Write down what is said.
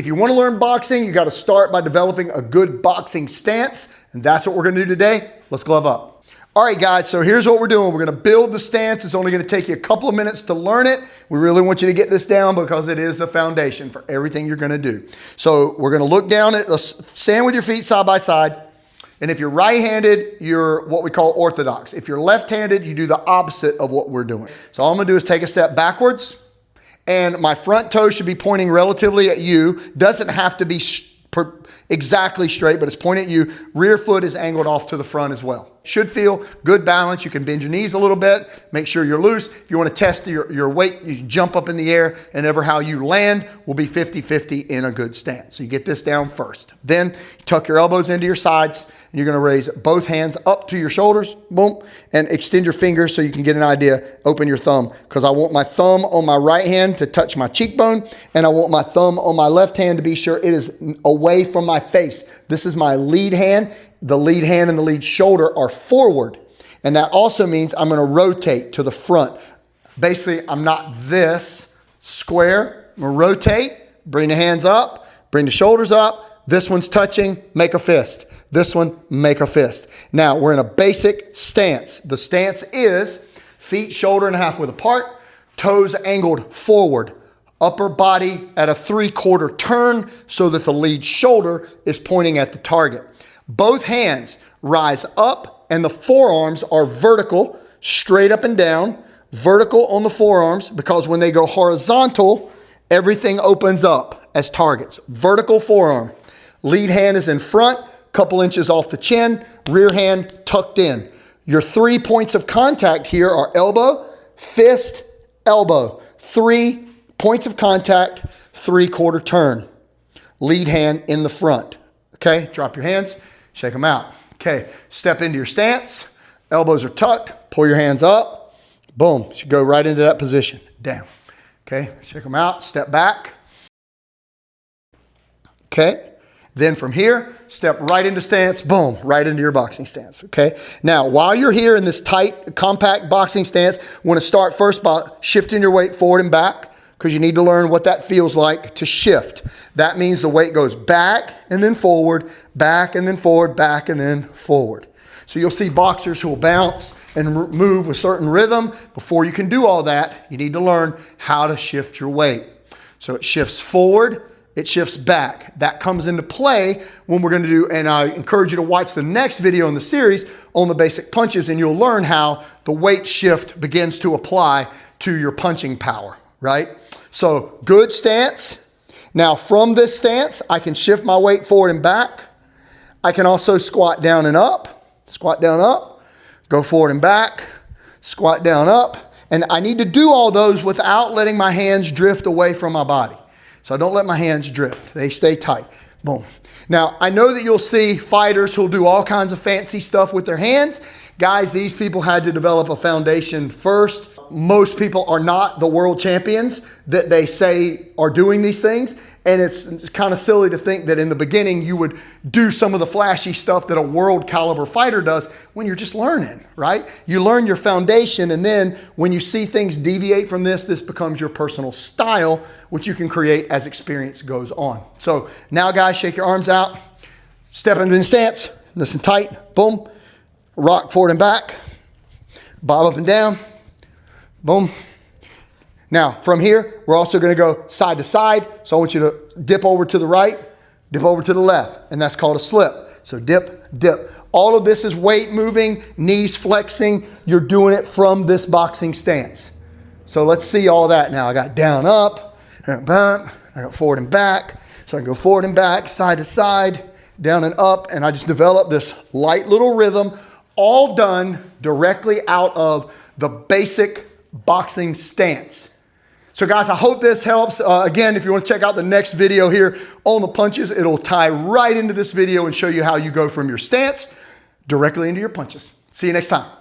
you want to learn boxing, you got to start by developing a good boxing stance. And that's what we're going to do today. Let's glove up. All right, guys, so here's what we're doing. We're going to build the stance. It's only going to take you a couple of minutes to learn it. We really want you to get this down because it is the foundation for everything you're going to do. So we're going to look down at, stand with your feet side by side. And if you're right-handed, you're what we call orthodox. If you're left-handed, you do the opposite of what we're doing. So all I'm going to do is take a step backwards, and my front toe should be pointing relatively at you. Doesn't have to be exactly straight, but it's pointing at you. Rear foot is angled off to the front as well. Should feel good balance. You can bend your knees a little bit. Make sure you're loose. If you want to test your weight, you can jump up in the air, and ever how you land will be 50-50 in a good stance. So you get this down first. Then you tuck your elbows into your sides, and you're going to raise both hands up to your shoulders, boom, and extend your fingers so you can get an idea. Open your thumb, because I want my thumb on my right hand to touch my cheekbone, and I want my thumb on my left hand to be sure it is away from my face. This is my lead hand. The lead hand and the lead shoulder are forward. And that also means I'm going to rotate to the front. Basically, I'm not this square. I'm going to rotate, bring the hands up, bring the shoulders up. This one's touching, make a fist. This one, make a fist. Now, we're in a basic stance. The stance is feet shoulder and a half width apart, toes angled forward, upper body at a 3/4 turn so that the lead shoulder is pointing at the target. Both hands rise up and the forearms are vertical, straight up and down, vertical on the forearms, because when they go horizontal, everything opens up as targets. Vertical forearm. Lead hand is in front, couple inches off the chin, rear hand tucked in. Your 3 points of contact here are elbow, fist, elbow. 3 points of contact, 3/4 turn. Lead hand in the front. Okay, drop your hands. Shake them out. Okay, step into your stance. Elbows are tucked. Pull your hands up. Boom. You should go right into that position. Down. Okay, shake them out. Step back. Okay. Then from here, step right into stance. Boom. Right into your boxing stance. Okay. Now, while you're here in this tight, compact boxing stance, we want to start first by shifting your weight forward and back, because you need to learn what that feels like to shift. That means the weight goes back and then forward, back and then forward, back and then forward. So you'll see boxers who will bounce and move with certain rhythm. Before you can do all that, you need to learn how to shift your weight. So it shifts forward, it shifts back. That comes into play when we're going to do, and I encourage you to watch the next video in the series on the basic punches, and you'll learn how the weight shift begins to apply to your punching power, right? So good stance. Now from this stance, I can shift my weight forward and back. I can also squat down and up, go forward and back, squat down up. And I need to do all those without letting my hands drift away from my body. So I don't let my hands drift. They stay tight. Boom. Now, I know that you'll see fighters who'll do all kinds of fancy stuff with their hands. Guys, these people had to develop a foundation first. Most people are not the world champions that they say are doing these things. And it's kind of silly to think that in the beginning you would do some of the flashy stuff that a world caliber fighter does when you're just learning, right? You learn your foundation, and then when you see things deviate from this, this becomes your personal style, which you can create as experience goes on. So now guys, shake your arms out, step into the stance, listen tight, boom, rock forward and back, bob up and down, boom. Now, from here, we're also going to go side to side. So I want you to dip over to the right, dip over to the left, and that's called a slip. So dip, dip. All of this is weight moving, knees flexing. You're doing it from this boxing stance. So let's see all that now. I got down, up, I got forward and back. So I can go forward and back, side to side, down and up, and I just developed this light little rhythm, all done directly out of the basic boxing stance. So guys, I hope this helps. Again, if you want to check out the next video here on the punches, it'll tie right into this video and show you how you go from your stance directly into your punches. See you next time.